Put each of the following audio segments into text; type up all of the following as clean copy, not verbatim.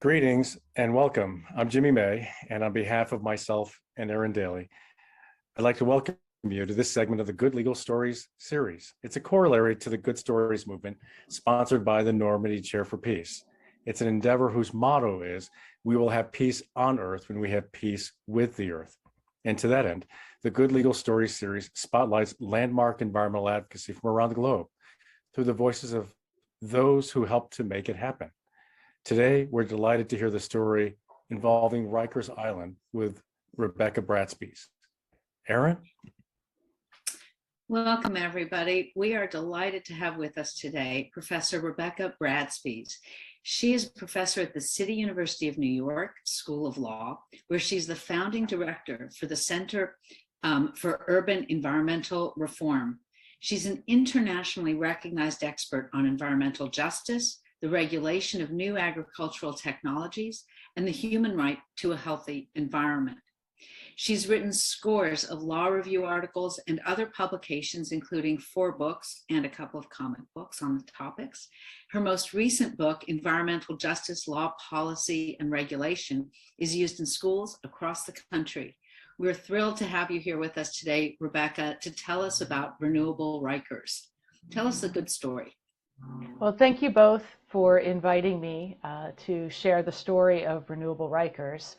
Greetings and welcome. I'm Jimmy May, and on behalf of myself and Aaron Daly, I'd like to welcome you to this segment of the Good Legal Stories series. It's a corollary to the Good Stories movement sponsored by the Normandy Chair for Peace. It's an endeavor whose motto is, we will have peace on earth when we have peace with the earth. And to that end, the Good Legal Stories series spotlights landmark environmental advocacy from around the globe through the voices of those who helped to make it happen. Today, we're delighted to hear the story involving Rikers Island with Rebecca Bratspies. Aaron? Welcome, everybody. We are delighted to have with us today Professor Rebecca Bratspies. She is a professor at the City University of New York School of Law, where she's the founding director for the Center for Urban Environmental Reform. She's an internationally recognized expert on environmental justice, the regulation of new agricultural technologies, and the human right to a healthy environment. She's written scores of law review articles and other publications, including 4 books and a couple of comic books on the topics. Her most recent book, Environmental Justice, Law, Policy, and Regulation, is used in schools across the country. We're thrilled to have you here with us today, Rebecca, to tell us about Renewable Rikers. Tell us a good story. Well, thank you both for inviting me to share the story of Renewable Rikers.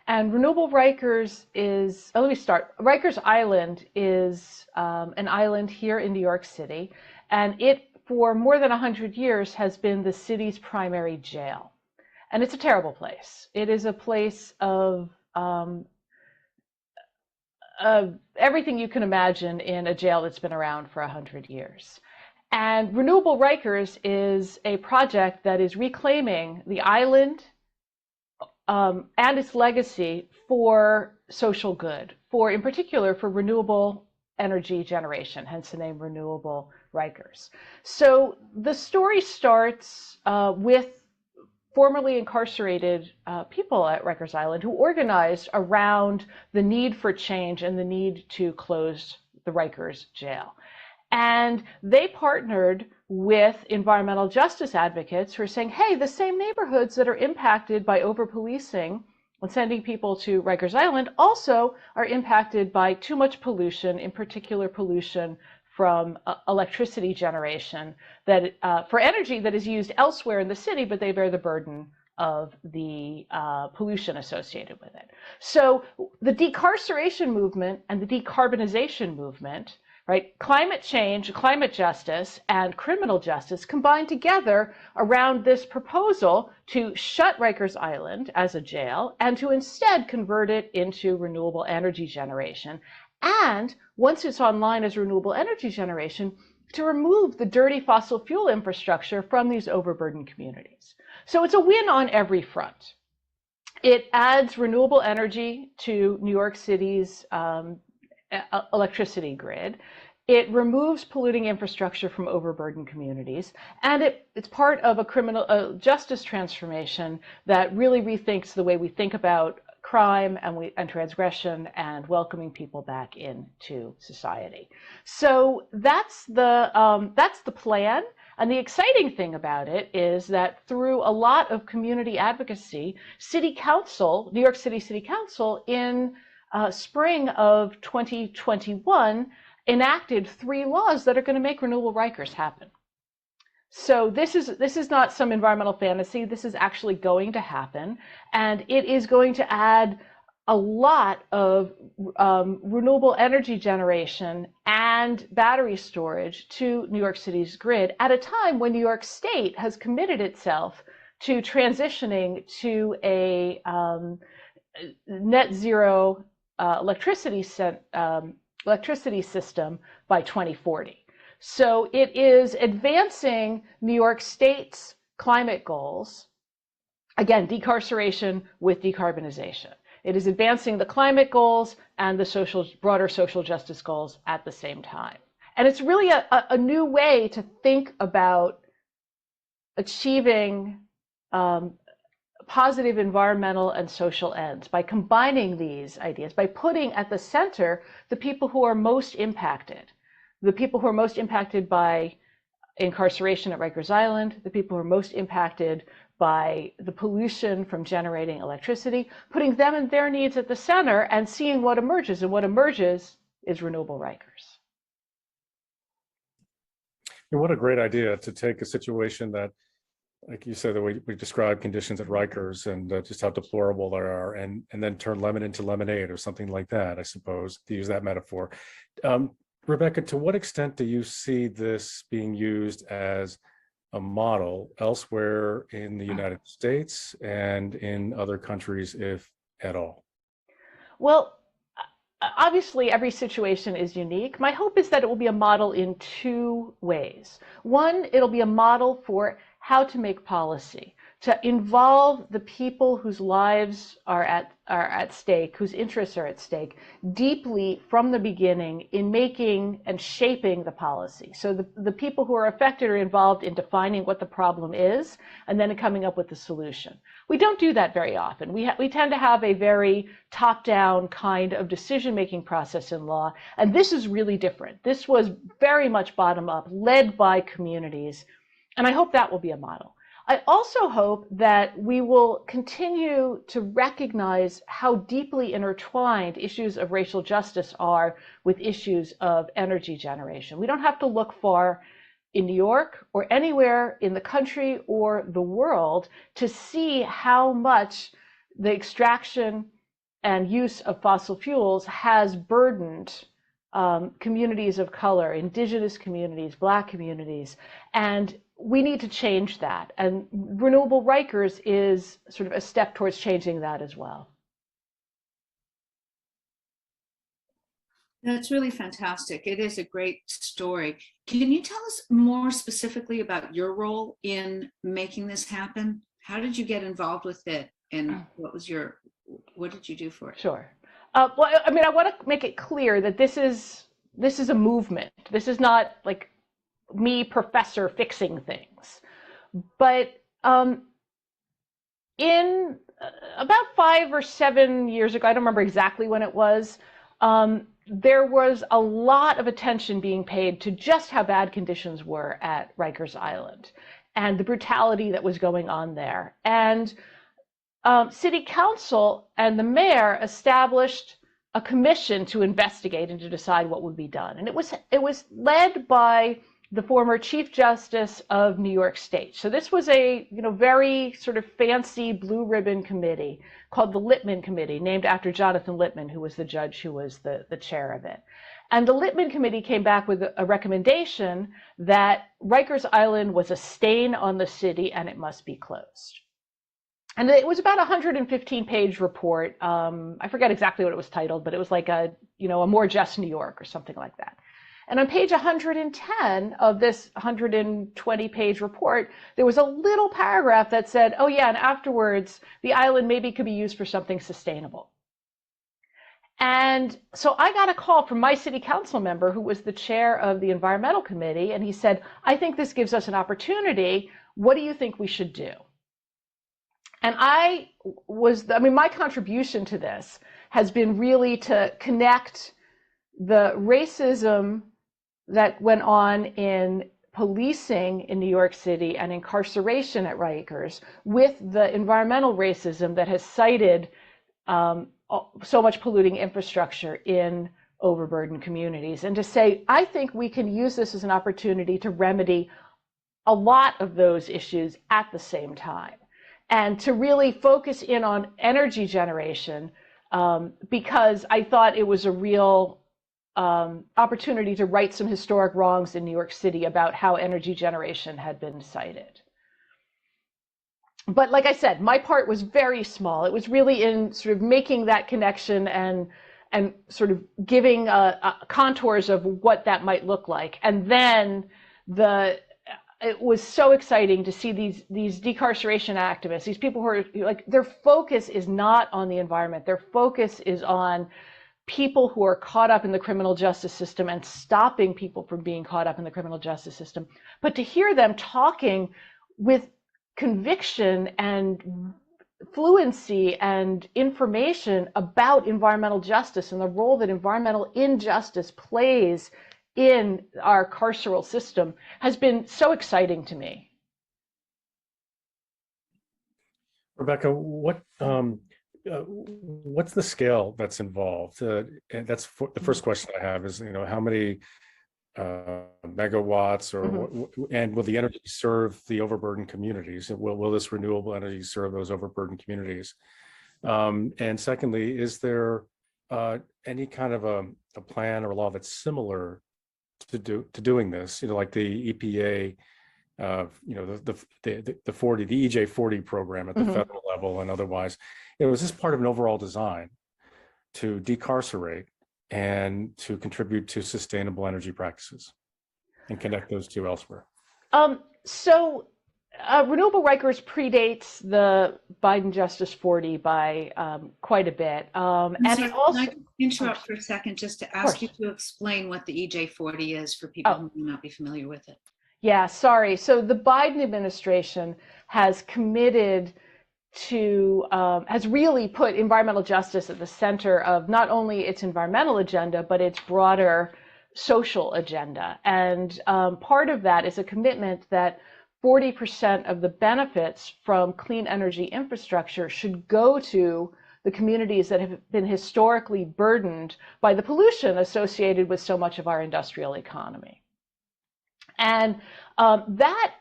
And Renewable Rikers is, let me start. Rikers Island is an island here in New York City, and it, for more than 100 years, has been the city's primary jail. And it's a terrible place. It is a place of everything you can imagine in a jail that's been around for 100 years. And Renewable Rikers is a project that is reclaiming the island and its legacy for social good, in particular for renewable energy generation, hence the name Renewable Rikers. So the story starts with formerly incarcerated people at Rikers Island who organized around the need for change and the need to close the Rikers jail. And they partnered with environmental justice advocates who are saying, hey, the same neighborhoods that are impacted by over-policing and sending people to Rikers Island also are impacted by too much pollution, in particular pollution from electricity generation that for energy that is used elsewhere in the city, but they bear the burden of the pollution associated with it. So the decarceration movement and the decarbonization movement, right? Climate change, climate justice, and criminal justice combined together around this proposal to shut Rikers Island as a jail and to instead convert it into renewable energy generation. And once it's online as renewable energy generation, to remove the dirty fossil fuel infrastructure from these overburdened communities. So it's a win on every front. It adds renewable energy to New York City's electricity grid. It removes polluting infrastructure from overburdened communities, and it's part of a criminal justice transformation that really rethinks the way we think about crime and transgression and welcoming people back into society. So that's the plan. And the exciting thing about it is that through a lot of community advocacy, City Council, New York City City Council, in spring of 2021, enacted 3 laws that are going to make Renewable Rikers happen. So this is not some environmental fantasy. This is actually going to happen, and it is going to add a lot of renewable energy generation and battery storage to New York City's grid at a time when New York State has committed itself to transitioning to a net zero electricity system by 2040. So it is advancing New York State's climate goals, again, decarceration with decarbonization. It is advancing the climate goals and the broader social justice goals at the same time. And it's really a new way to think about achieving positive environmental and social ends by combining these ideas, by putting at the center the people who are most impacted. The people who are most impacted by incarceration at Rikers Island, the people who are most impacted by the pollution from generating electricity, putting them and their needs at the center and seeing what emerges. And what emerges is Renewable Rikers. And what a great idea to take a situation that, like you said, that we describe conditions at Rikers and just how deplorable they are, and then turn lemon into lemonade or something like that, I suppose, to use that metaphor. Rebecca, to what extent do you see this being used as a model elsewhere in the United States and in other countries, if at all? Well, obviously, every situation is unique. My hope is that it will be a model in two ways. One, it'll be a model for how to make policy, to involve the people whose lives are at stake, whose interests are at stake, deeply from the beginning in making and shaping the policy. So the people who are affected are involved in defining what the problem is and then coming up with the solution. We don't do that very often. We tend to have a very top-down kind of decision-making process in law, and this is really different. This was very much bottom-up, led by communities, and I hope that will be a model. I also hope that we will continue to recognize how deeply intertwined issues of racial justice are with issues of energy generation. We don't have to look far in New York or anywhere in the country or the world to see how much the extraction and use of fossil fuels has burdened communities of color, indigenous communities, Black communities, and we need to change that. And Renewable Rikers is sort of a step towards changing that as well. That's really fantastic. It is a great story. Can you tell us more specifically about your role in making this happen? How did you get involved with it, and what did you do for it? Sure. Well, I mean, I want to make it clear that this is a movement. This is not like me, professor, fixing things. But in about 5 or 7 years ago, I don't remember exactly when it was, there was a lot of attention being paid to just how bad conditions were at Rikers Island and the brutality that was going on there. And City Council and the mayor established a commission to investigate and to decide what would be done. And it was led by the former Chief Justice of New York State. So this was a very sort of fancy blue ribbon committee called the Littman Committee, named after Jonathan Littman, who was the judge who was the chair of it. And the Littman Committee came back with a recommendation that Rikers Island was a stain on the city and it must be closed. And it was about a 115-page report. I forget exactly what it was titled, but it was like a more just New York or something like that. And on page 110 of this 120-page report, there was a little paragraph that said, oh yeah, and afterwards, the island maybe could be used for something sustainable. And so I got a call from my city council member who was the chair of the environmental committee, and he said, I think this gives us an opportunity. What do you think we should do? And my contribution to this has been really to connect the racism that went on in policing in New York City and incarceration at Rikers with the environmental racism that has cited so much polluting infrastructure in overburdened communities. And to say, I think we can use this as an opportunity to remedy a lot of those issues at the same time. And to really focus in on energy generation because I thought it was a real opportunity to right some historic wrongs in New York City about how energy generation had been cited. But like I said, my part was very small. It was really in sort of making that connection and sort of giving contours of what that might look like. And then it was so exciting to see these decarceration activists, these people who are like, their focus is not on the environment. Their focus is on people who are caught up in the criminal justice system and stopping people from being caught up in the criminal justice system. But to hear them talking with conviction and fluency and information about environmental justice and the role that environmental injustice plays in our carceral system has been so exciting to me. Rebecca, what's the scale that's involved? And that's the first question I have is, how many megawatts, and will the energy serve the overburdened communities? Will this renewable energy serve those overburdened communities? And secondly, is there any kind of a plan or law that's similar to doing this? Like the EPA, the 40, the EJ40 program at the federal level and otherwise. Is this part of an overall design to decarcerate and to contribute to sustainable energy practices and connect those two elsewhere? Renewable Rikers predates the Biden Justice 40 by quite a bit. And it also, can I interrupt for a second just to ask you to explain what the EJ40 is for people who may not be familiar with it? Yeah, sorry. So the Biden administration has committed to, has really put environmental justice at the center of not only its environmental agenda, but its broader social agenda. And part of that is a commitment that 40% of the benefits from clean energy infrastructure should go to the communities that have been historically burdened by the pollution associated with so much of our industrial economy. And that,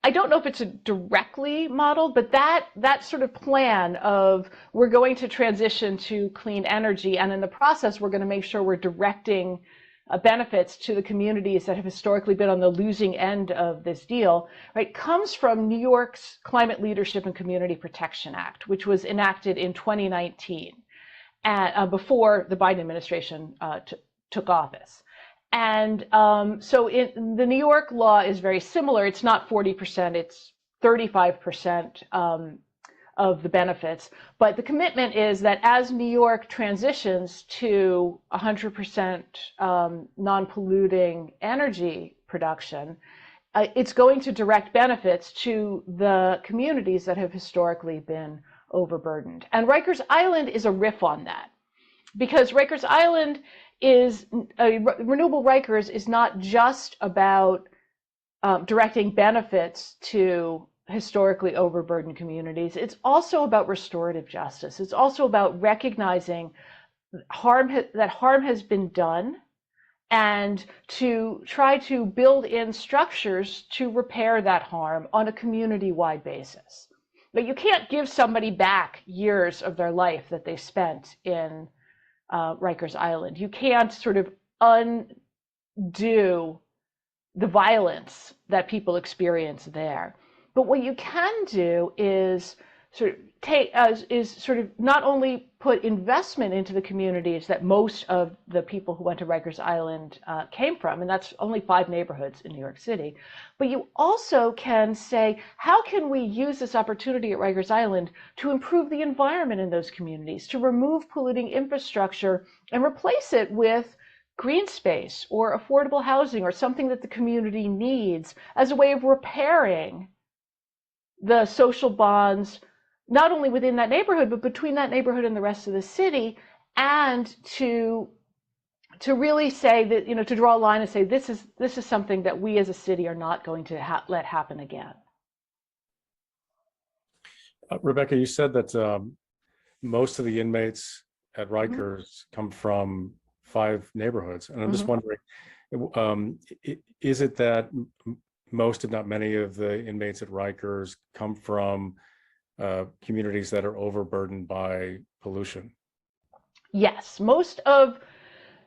I don't know if it's directly modeled, but that sort of plan of we're going to transition to clean energy, and in the process, we're going to make sure we're directing benefits to the communities that have historically been on the losing end of this deal, right, comes from New York's Climate Leadership and Community Protection Act, which was enacted in 2019, before the Biden administration took office. And so the New York law is very similar. It's not 40%, it's 35% of the benefits. But the commitment is that as New York transitions to 100% non-polluting energy production, it's going to direct benefits to the communities that have historically been overburdened. And Rikers Island is a riff on that, because Rikers Island is, Renewable Rikers is not just about directing benefits to historically overburdened communities. It's also about restorative justice. It's also about recognizing that harm has been done and to try to build in structures to repair that harm on a community-wide basis. But you can't give somebody back years of their life that they spent in Rikers Island. You can't sort of undo the violence that people experience there. But what you can do is sort of not only put investment into the communities that most of the people who went to Rikers Island came from, and that's only 5 neighborhoods in New York City, but you also can say, how can we use this opportunity at Rikers Island to improve the environment in those communities, to remove polluting infrastructure and replace it with green space or affordable housing or something that the community needs as a way of repairing the social bonds, not only within that neighborhood, but between that neighborhood and the rest of the city, and to really say that, to draw a line and say, this is something that we as a city are not going to let happen again. Rebecca, you said that most of the inmates at Rikers come from 5 neighborhoods, and I'm just wondering, is it that most, if not many, of the inmates at Rikers come from communities that are overburdened by pollution? Yes,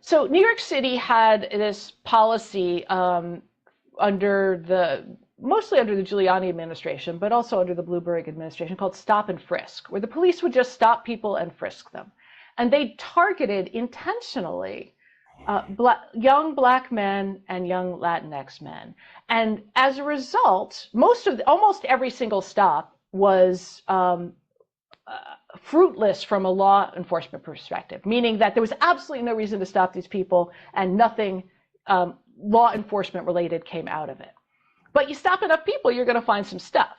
so New York City had this policy mostly under the Giuliani administration, but also under the Bloomberg administration, called stop and frisk, where the police would just stop people and frisk them. And they targeted intentionally young Black men and young Latinx men. And as a result, almost every single stop was fruitless from a law enforcement perspective, meaning that there was absolutely no reason to stop these people and nothing law enforcement related came out of it. But you stop enough people, you're going to find some stuff,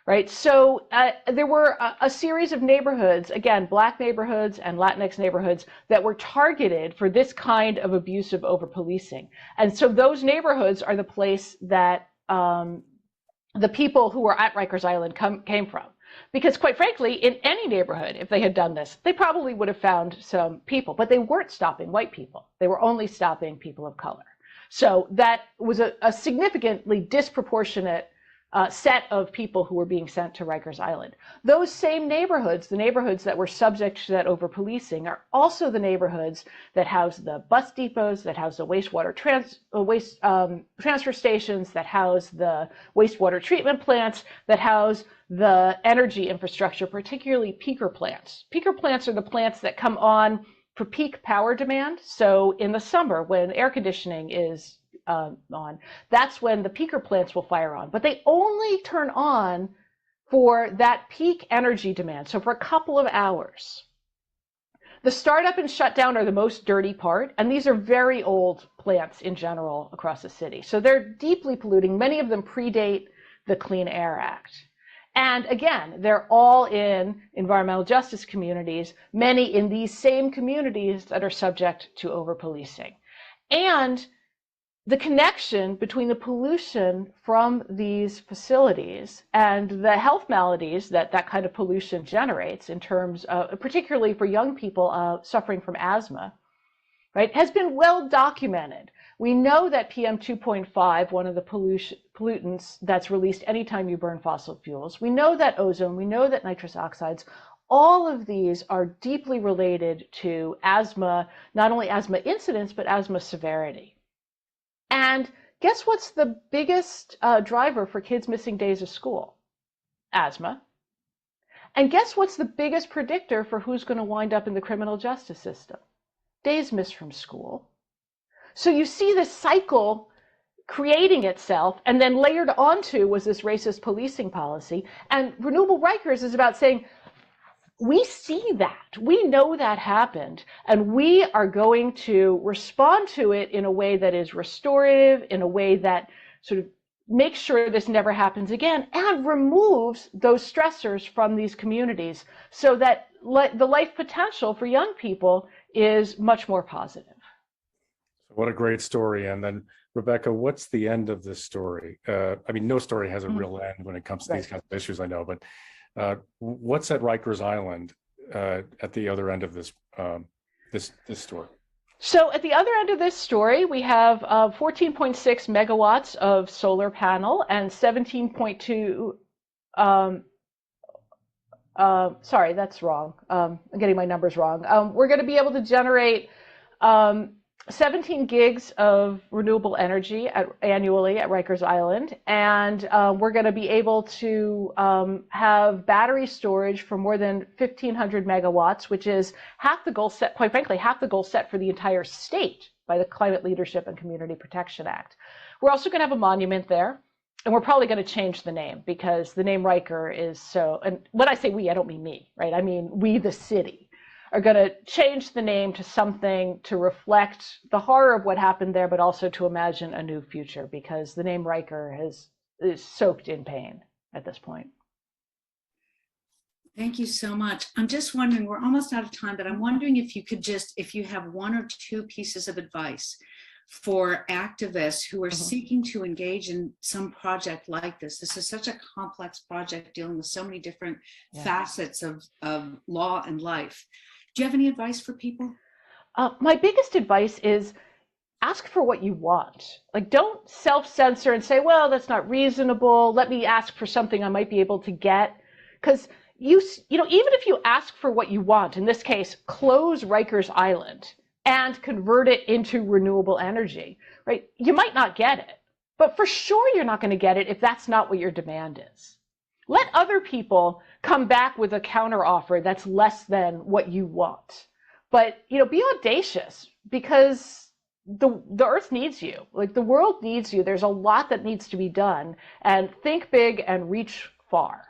right? So there were a series of neighborhoods, again, Black neighborhoods and Latinx neighborhoods, that were targeted for this kind of abusive over-policing. And so those neighborhoods are the place that the people who were at Rikers Island came from. Because quite frankly, in any neighborhood, if they had done this, they probably would have found some people, but they weren't stopping white people. They were only stopping people of color. So that was a significantly disproportionate set of people who were being sent to Rikers Island. Those same neighborhoods, the neighborhoods that were subject to that over-policing, are also the neighborhoods that house the bus depots, that house the wastewater transfer stations, that house the wastewater treatment plants, that house the energy infrastructure, particularly peaker plants. Peaker plants are the plants that come on for peak power demand. So in the summer, when air conditioning is on, that's when the peaker plants will fire on. But they only turn on for that peak energy demand, so for a couple of hours. The startup and shutdown are the most dirty part, and these are very old plants in general across the city. So they're deeply polluting. Many of them predate the Clean Air Act. And again, they're all in environmental justice communities, many in these same communities that are subject to over-policing. And the connection between the pollution from these facilities and the health maladies that that kind of pollution generates, in terms of, particularly for young people suffering from asthma, right, has been well documented. We know that PM 2.5, one of the pollutants that's released anytime you burn fossil fuels, we know that ozone, we know that nitrous oxides, all of these are deeply related to asthma, not only asthma incidence, but asthma severity. And guess what's the biggest driver for kids missing days of school? Asthma. And guess what's the biggest predictor for who's going to wind up in the criminal justice system? Days missed from school. So you see this cycle creating itself, and then layered onto was this racist policing policy. And Renewable Rikers is about saying, we see that, we know that happened, and we are going to respond to it in a way that is restorative, in a way that sort of makes sure this never happens again, and removes those stressors from these communities so that the life potential for young people is much more positive. What a great story. And then, Rebecca, what's the end of this story? I mean, no story has a real end when it comes to these kinds of issues, I know, but what's at Rikers Island at the other end of this this story? So at the other end of this story, we have 14.6 megawatts of solar panel and 17.2. Sorry, that's wrong. I'm getting my numbers wrong. We're going to be able to generate 17 gigs of renewable energy annually at Rikers Island, and we're going to be able to have battery storage for more than 1,500 megawatts, which is half the goal set, quite frankly, half the goal set for the entire state by the Climate Leadership and Community Protection Act. We're also going to have a monument there, and we're probably going to change the name because the name Riker is so, and when I say we, I don't mean me, right? I mean we, the city, are going to change the name to something to reflect the horror of what happened there, but also to imagine a new future, because the name Riker is soaked in pain at this point. Thank you so much. I'm just wondering, we're almost out of time, but I'm wondering if you could just, if you have one or two pieces of advice for activists who are seeking to engage in some project like this. This is such a complex project dealing with so many different facets of law and life. Do you have any advice for people? My biggest advice is ask for what you want. Like, don't self-censor and say, well, that's not reasonable. Let me ask for something I might be able to get. Because you know, even if you ask for what you want, in this case, close Rikers Island and convert it into renewable energy, right? You might not get it, but for sure you're not going to get it if that's not what your demand is. Let other people come back with a counteroffer that's less than what you want. But, you know, be audacious, because the earth needs you. Like, the world needs you. There's a lot that needs to be done, and think big and reach far.